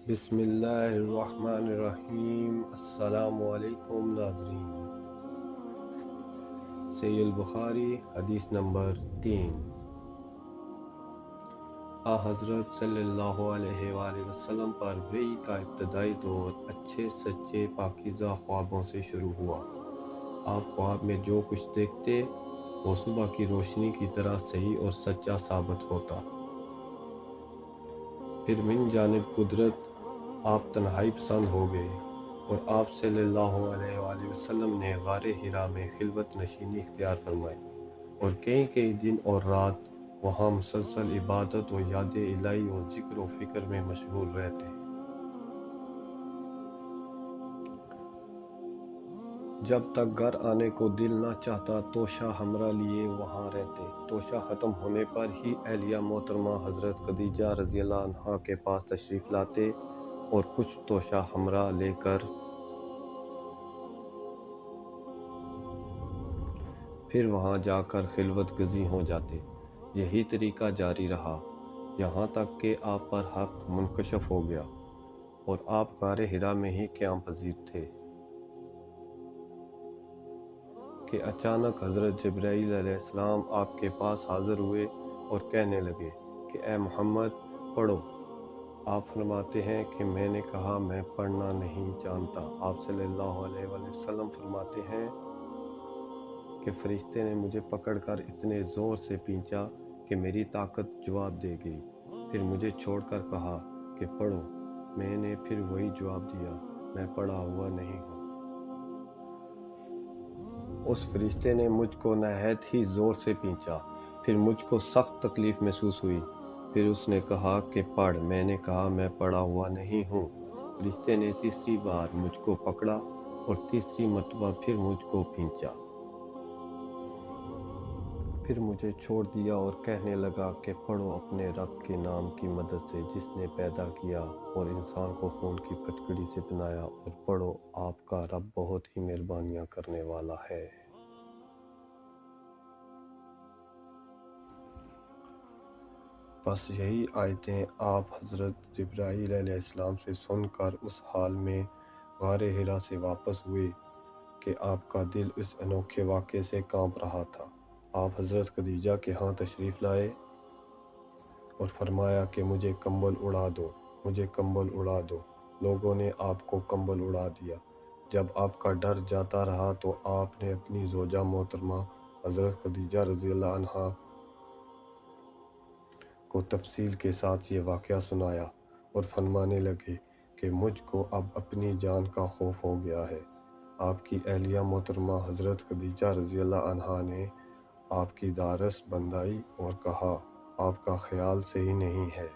بسم اللہ الرحمن الرحیم۔ السلام علیکم ناظرین۔ صحیح البخاری حدیث نمبر 3۔ حضرت صلی اللہ علیہ وآلہ وسلم پر وحی کا ابتدائی دور اچھے سچے پاکیزہ خوابوں سے شروع ہوا۔ آپ خواب میں جو کچھ دیکھتے وہ صبح کی روشنی کی طرح صحیح اور سچا ثابت ہوتا۔ پھر من جانب قدرت آپ تنہائی پسند ہو گئے اور آپ صلی اللہ علیہ وآلہ وسلم نے غار حرا میں خلوت نشینی اختیار فرمائی اور کئی دن اور رات وہاں مسلسل عبادت و یاد الہی و ذکر و فکر میں مشغول رہتے۔ جب تک گھر آنے کو دل نہ چاہتا توشہ ہمراہ لیے وہاں رہتے۔ توشہ ختم ہونے پر ہی اہلیہ محترمہ حضرت خدیجہ رضی اللہ عنہا کے پاس تشریف لاتے اور کچھ توشہ ہمراہ لے کر پھر وہاں جا کر خلوت گزیں ہو جاتے۔ یہی طریقہ جاری رہا یہاں تک کہ آپ پر حق منکشف ہو گیا اور آپ غار حرا میں ہی قیام پذیر تھے کہ اچانک حضرت جبرائیل علیہ السلام آپ کے پاس حاضر ہوئے اور کہنے لگے کہ اے محمد پڑھو۔ آپ فرماتے ہیں کہ میں نے کہا میں پڑھنا نہیں جانتا۔ آپ صلی اللہ علیہ وآلہ وسلم فرماتے ہیں کہ فرشتے نے مجھے پکڑ کر اتنے زور سے پینچا کہ میری طاقت جواب دے گئی۔ پھر مجھے چھوڑ کر کہا کہ پڑھو۔ میں نے پھر وہی جواب دیا، میں پڑھا ہوا نہیں ہوں۔ اس فرشتے نے مجھ کو نہایت ہی زور سے پینچا، پھر مجھ کو سخت تکلیف محسوس ہوئی۔ پھر اس نے کہا کہ پڑھ۔ میں نے کہا میں پڑھا ہوا نہیں ہوں۔ فرشتے نے تیسری بار مجھ کو پکڑا اور تیسری مرتبہ پھر مجھ کو پینچا۔ پھر مجھے چھوڑ دیا اور کہنے لگا کہ پڑھو اپنے رب کے نام کی مدد سے جس نے پیدا کیا اور انسان کو خون کی پھٹکڑی سے بنایا، اور پڑھو آپ کا رب بہت ہی مہربانیاں کرنے والا ہے۔ بس یہی آیتیں آپ حضرت جبرائیل علیہ السلام سے سن کر اس حال میں غار حرا سے واپس ہوئے کہ آپ کا دل اس انوکھے واقعے سے کانپ رہا تھا۔ آپ حضرت خدیجہ کے ہاں تشریف لائے اور فرمایا کہ مجھے کمبل اڑا دو، مجھے کمبل اڑا دو۔ لوگوں نے آپ کو کمبل اڑا دیا۔ جب آپ کا ڈر جاتا رہا تو آپ نے اپنی زوجہ محترمہ حضرت خدیجہ رضی اللہ عنہا کو تفصیل کے ساتھ یہ واقعہ سنایا اور فرمانے لگے کہ مجھ کو اب اپنی جان کا خوف ہو گیا ہے۔ آپ کی اہلیہ محترمہ حضرت خدیجہ رضی اللہ عنہا نے آپ کی دارس بندائی اور کہا آپ کا خیال صحیح نہیں ہے۔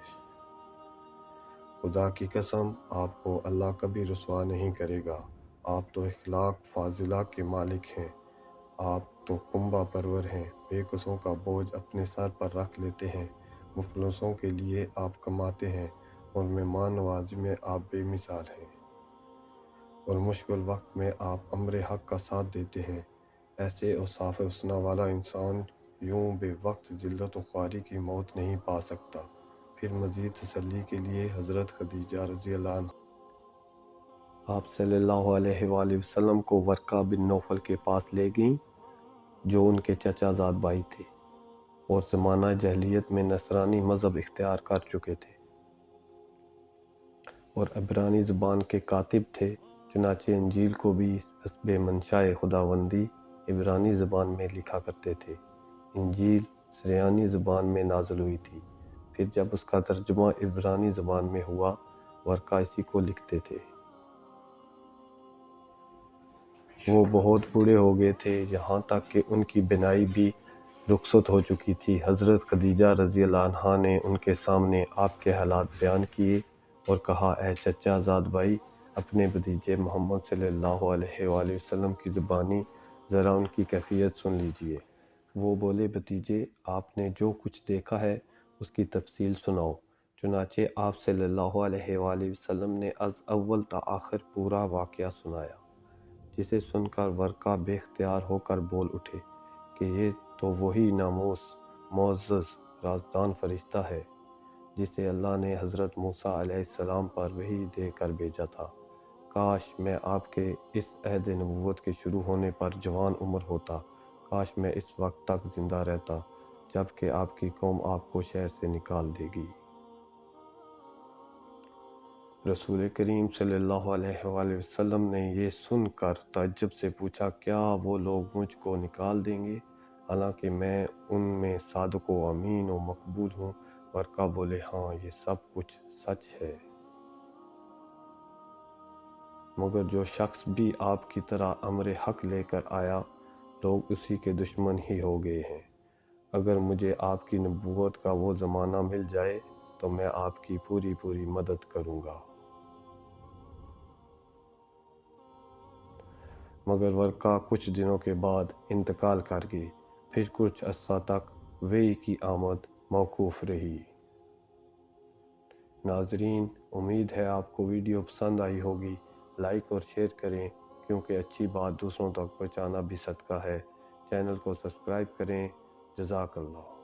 خدا کی قسم آپ کو اللہ کبھی رسوا نہیں کرے گا۔ آپ تو اخلاق فاضلہ کے مالک ہیں، آپ تو کنبہ پرور ہیں، بے کسوں کا بوجھ اپنے سر پر رکھ لیتے ہیں، مفلسوں کے لیے آپ کماتے ہیں اور مہمان نوازی میں آپ بے مثال ہیں، اور مشکل وقت میں آپ امر حق کا ساتھ دیتے ہیں۔ ایسے اوصاف حسنہ والا انسان یوں بے وقت ذلت و خواری کی موت نہیں پا سکتا۔ پھر مزید تسلی کے لیے حضرت خدیجہ رضی اللہ عنہ آپ صلی اللہ علیہ وآلہ وسلم کو ورقہ بن نوفل کے پاس لے گئیں جو ان کے چچا زاد بھائی تھے اور زمانہ جاہلیت میں نصرانی مذہب اختیار کر چکے تھے اور عبرانی زبان کے کاتب تھے، چنانچہ انجیل کو بھی حسب منشاء خداوندی عبرانی زبان میں لکھا کرتے تھے۔ انجیل سریانی زبان میں نازل ہوئی تھی، پھر جب اس کا ترجمہ عبرانی زبان میں ہوا ورقہ اسی کو لکھتے تھے۔ وہ بہت بوڑھے ہو گئے تھے، یہاں تک کہ ان کی بینائی بھی رخصت ہو چکی تھی۔ حضرت خدیجہ رضی اللہ عنہا نے ان کے سامنے آپ کے حالات بیان کیے اور کہا اے چچا زاد بھائی، اپنے بھتیجے محمد صلی اللہ علیہ وآلہ وسلم کی زبانی ذرا ان کی کیفیت سن لیجئے۔ وہ بولے بھتیجے آپ نے جو کچھ دیکھا ہے اس کی تفصیل سناؤ۔ چنانچہ آپ صلی اللہ علیہ وآلہ وسلم نے از اول تا آخر پورا واقعہ سنایا، جسے سن کر ورقہ بے اختیار ہو کر بول اٹھے کہ یہ تو وہی ناموس معزز رازدان فرشتہ ہے جسے اللہ نے حضرت موسیٰ علیہ السلام پر وحی دے کر بھیجا تھا۔ کاش میں آپ کے اس عہد نبوت کے شروع ہونے پر جوان عمر ہوتا، کاش میں اس وقت تک زندہ رہتا جب کہ آپ کی قوم آپ کو شہر سے نکال دے گی۔ رسول کریم صلی اللہ علیہ وآلہ وسلم نے یہ سن کر تعجب سے پوچھا، کیا وہ لوگ مجھ کو نکال دیں گے حالانکہ میں ان میں صادق و امین و مقبول ہوں؟ ورقہ بولے، ہاں یہ سب کچھ سچ ہے، مگر جو شخص بھی آپ کی طرح امر حق لے کر آیا لوگ اسی کے دشمن ہی ہو گئے ہیں۔ اگر مجھے آپ کی نبوت کا وہ زمانہ مل جائے تو میں آپ کی پوری مدد کروں گا۔ مگر ورقہ کچھ دنوں کے بعد انتقال کر گئی، پھر کچھ عرصہ تک وحی کی آمد موقوف رہی۔ ناظرین، امید ہے آپ کو ویڈیو پسند آئی ہوگی۔ لائک اور شیئر کریں کیونکہ اچھی بات دوسروں تک پہنچانا بھی صدقہ ہے۔ چینل کو سبسکرائب کریں۔ جزاک اللہ۔